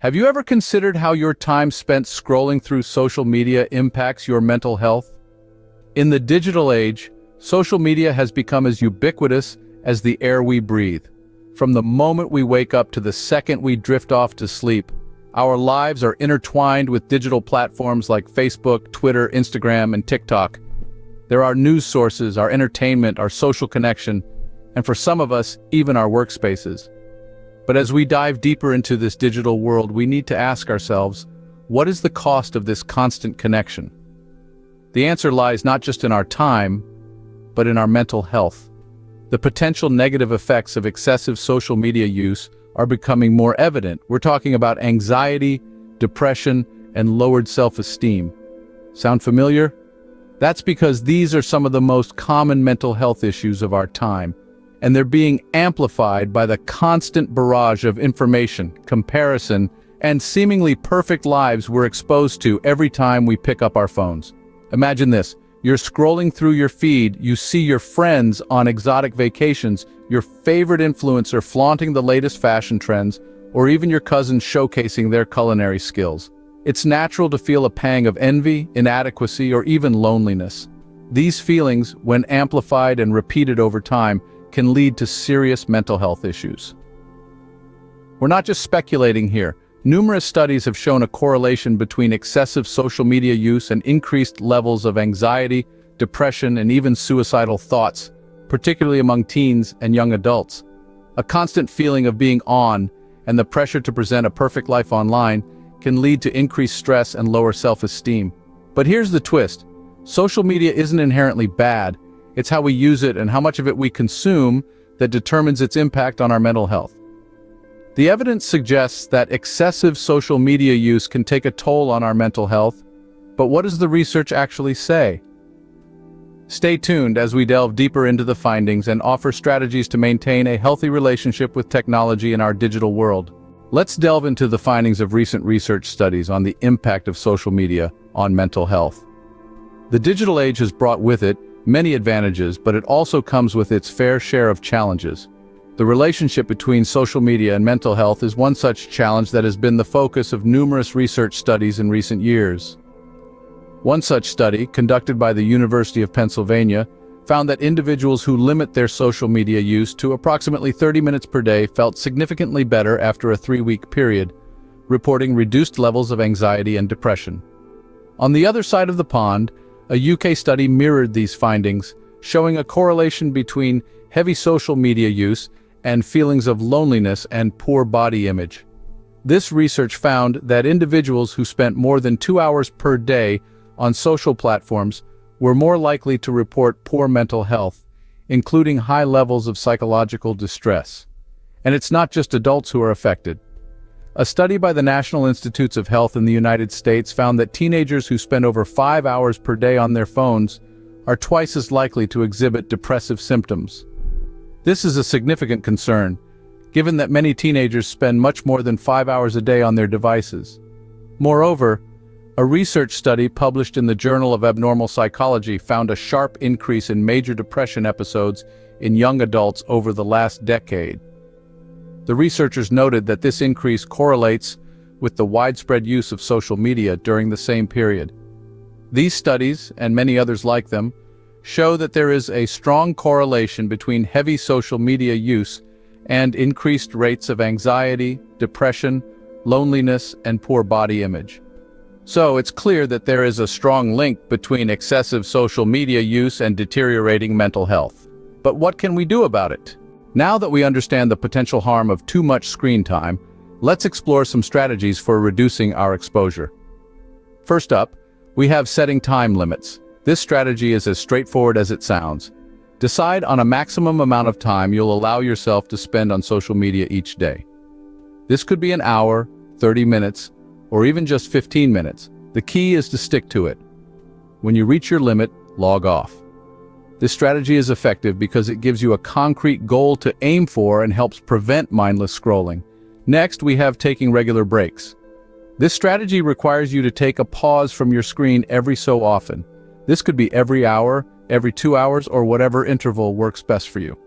Have you ever considered how your time spent scrolling through social media impacts your mental health? In the digital age, social media has become as ubiquitous as the air we breathe. From the moment we wake up to the second we drift off to sleep, our lives are intertwined with digital platforms like Facebook, Twitter, Instagram, and TikTok. There are news sources, our entertainment, our social connection, and for some of us, even our workspaces. But as we dive deeper into this digital world, we need to ask ourselves, what is the cost of this constant connection? The answer lies not just in our time, but in our mental health. The potential negative effects of excessive social media use are becoming more evident. We're talking about anxiety, depression, and lowered self-esteem. Sound familiar? That's because these are some of the most common mental health issues of our time, and they're being amplified by the constant barrage of information, comparison, and seemingly perfect lives we're exposed to every time we pick up our phones. Imagine this. You're scrolling through your feed, you see your friends on exotic vacations, your favorite influencer flaunting the latest fashion trends, or even your cousins showcasing their culinary skills. It's natural to feel a pang of envy, inadequacy, or even loneliness. These feelings, when amplified and repeated over time, can lead to serious mental health issues. We're not just speculating here. Numerous studies have shown a correlation between excessive social media use and increased levels of anxiety, depression, and even suicidal thoughts, particularly among teens and young adults. A constant feeling of being on and the pressure to present a perfect life online can lead to increased stress and lower self-esteem. But here's the twist. Social media isn't inherently bad. It's how we use it and how much of it we consume that determines its impact on our mental health. The evidence suggests that excessive social media use can take a toll on our mental health, but what does the research actually say? Stay tuned as we delve deeper into the findings and offer strategies to maintain a healthy relationship with technology in our digital world. Let's delve into the findings of recent research studies on the impact of social media on mental health. The digital age has brought with it many advantages, but it also comes with its fair share of challenges. The relationship between social media and mental health is one such challenge that has been the focus of numerous research studies in recent years. One such study, conducted by the University of Pennsylvania, found that individuals who limit their social media use to approximately 30 minutes per day felt significantly better after a 3-week period, reporting reduced levels of anxiety and depression. On the other side of the pond, a UK study mirrored these findings, showing a correlation between heavy social media use and feelings of loneliness and poor body image. This research found that individuals who spent more than 2 hours per day on social platforms were more likely to report poor mental health, including high levels of psychological distress. And it's not just adults who are affected. A study by the National Institutes of Health in the United States found that teenagers who spend over 5 hours per day on their phones are twice as likely to exhibit depressive symptoms. This is a significant concern, given that many teenagers spend much more than 5 hours a day on their devices. Moreover, a research study published in the Journal of Abnormal Psychology found a sharp increase in major depression episodes in young adults over the last decade. The researchers noted that this increase correlates with the widespread use of social media during the same period. These studies, and many others like them, show that there is a strong correlation between heavy social media use and increased rates of anxiety, depression, loneliness, and poor body image. So it's clear that there is a strong link between excessive social media use and deteriorating mental health. But what can we do about it? Now that we understand the potential harm of too much screen time, let's explore some strategies for reducing our exposure. First up, we have setting time limits. This strategy is as straightforward as it sounds. Decide on a maximum amount of time you'll allow yourself to spend on social media each day. This could be an hour, 30 minutes, or even just 15 minutes. The key is to stick to it. When you reach your limit, log off. This strategy is effective because it gives you a concrete goal to aim for and helps prevent mindless scrolling. Next, we have taking regular breaks. This strategy requires you to take a pause from your screen every so often. This could be every hour, every 2 hours, or whatever interval works best for you.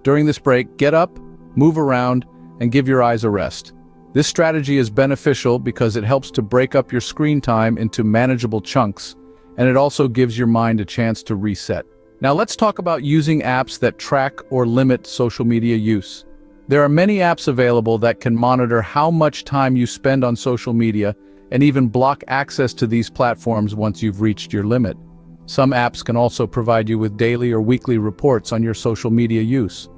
During this break, get up, move around, and give your eyes a rest. This strategy is beneficial because it helps to break up your screen time into manageable chunks, and it also gives your mind a chance to reset. Now let's talk about using apps that track or limit social media use. There are many apps available that can monitor how much time you spend on social media and even block access to these platforms once you've reached your limit. Some apps can also provide you with daily or weekly reports on your social media use,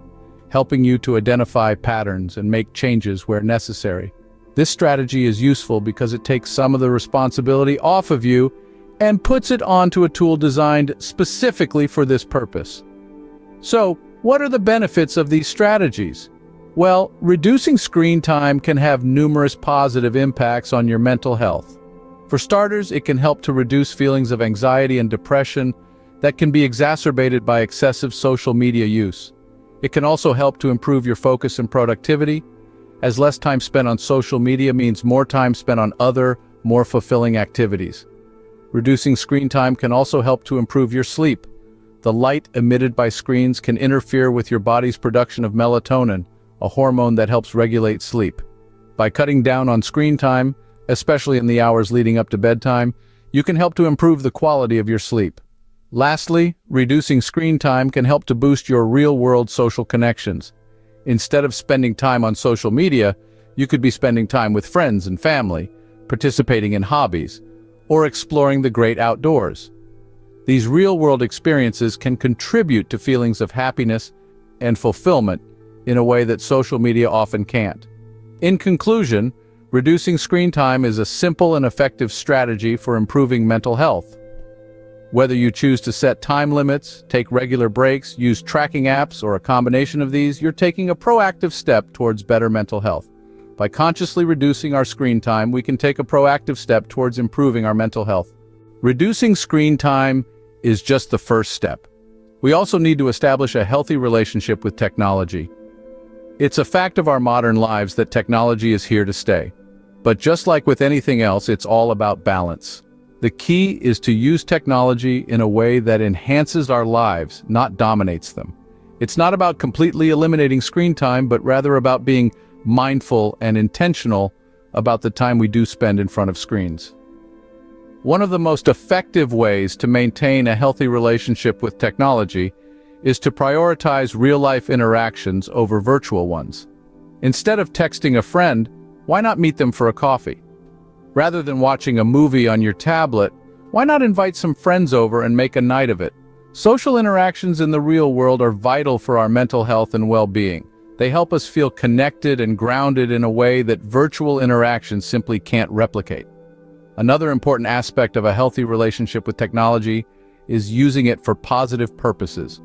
helping you to identify patterns and make changes where necessary. This strategy is useful because it takes some of the responsibility off of you and puts it onto a tool designed specifically for this purpose. So, what are the benefits of these strategies? Well, reducing screen time can have numerous positive impacts on your mental health. For starters, it can help to reduce feelings of anxiety and depression that can be exacerbated by excessive social media use. It can also help to improve your focus and productivity, as less time spent on social media means more time spent on other, more fulfilling activities. Reducing screen time can also help to improve your sleep. The light emitted by screens can interfere with your body's production of melatonin, a hormone that helps regulate sleep. By cutting down on screen time, especially in the hours leading up to bedtime, you can help to improve the quality of your sleep. Lastly, reducing screen time can help to boost your real-world social connections. Instead of spending time on social media, you could be spending time with friends and family, participating in hobbies, or exploring the great outdoors. These real-world experiences can contribute to feelings of happiness and fulfillment in a way that social media often can't. In conclusion, reducing screen time is a simple and effective strategy for improving mental health. Whether you choose to set time limits, take regular breaks, use tracking apps, or a combination of these, you're taking a proactive step towards better mental health. By consciously reducing our screen time, we can take a proactive step towards improving our mental health. Reducing screen time is just the first step. We also need to establish a healthy relationship with technology. It's a fact of our modern lives that technology is here to stay. But just like with anything else, it's all about balance. The key is to use technology in a way that enhances our lives, not dominates them. It's not about completely eliminating screen time, but rather about being mindful and intentional about the time we do spend in front of screens. One of the most effective ways to maintain a healthy relationship with technology is to prioritize real-life interactions over virtual ones. Instead of texting a friend, why not meet them for a coffee? Rather than watching a movie on your tablet, why not invite some friends over and make a night of it? Social interactions in the real world are vital for our mental health and well-being. They help us feel connected and grounded in a way that virtual interactions simply can't replicate. Another important aspect of a healthy relationship with technology is using it for positive purposes.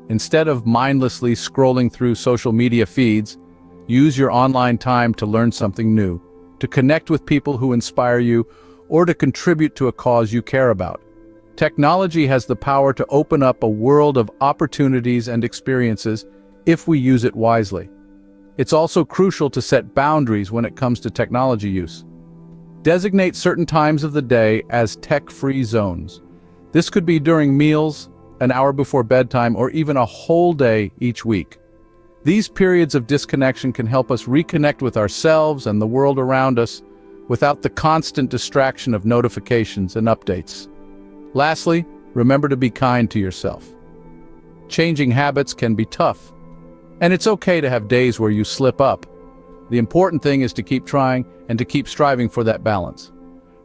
Instead of mindlessly scrolling through social media feeds, use your online time to learn something new, to connect with people who inspire you, or to contribute to a cause you care about. Technology has the power to open up a world of opportunities and experiences if we use it wisely. It's also crucial to set boundaries when it comes to technology use. Designate certain times of the day as tech-free zones. This could be during meals, an hour before bedtime, or even a whole day each week. These periods of disconnection can help us reconnect with ourselves and the world around us without the constant distraction of notifications and updates. Lastly, remember to be kind to yourself. Changing habits can be tough, and it's okay to have days where you slip up. The important thing is to keep trying and to keep striving for that balance.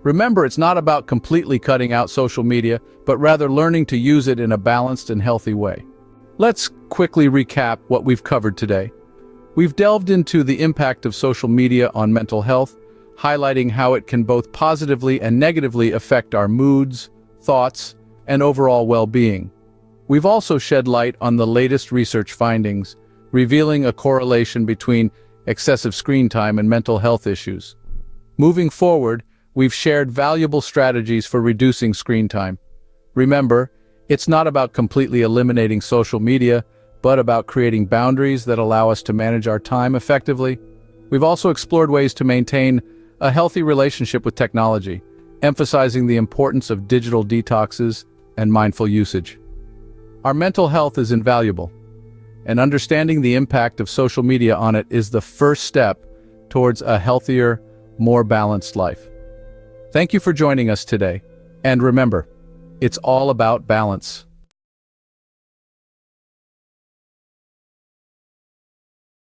Remember, it's not about completely cutting out social media, but rather learning to use it in a balanced and healthy way. Let's quickly recap what we've covered today. We've delved into the impact of social media on mental health, highlighting how it can both positively and negatively affect our moods, thoughts, and overall well-being. We've also shed light on the latest research findings, revealing a correlation between excessive screen time and mental health issues. Moving forward, we've shared valuable strategies for reducing screen time. Remember, it's not about completely eliminating social media, but about creating boundaries that allow us to manage our time effectively. We've also explored ways to maintain a healthy relationship with technology, emphasizing the importance of digital detoxes and mindful usage. Our mental health is invaluable, and understanding the impact of social media on it is the first step towards a healthier, more balanced life. Thank you for joining us today. And remember, it's all about balance.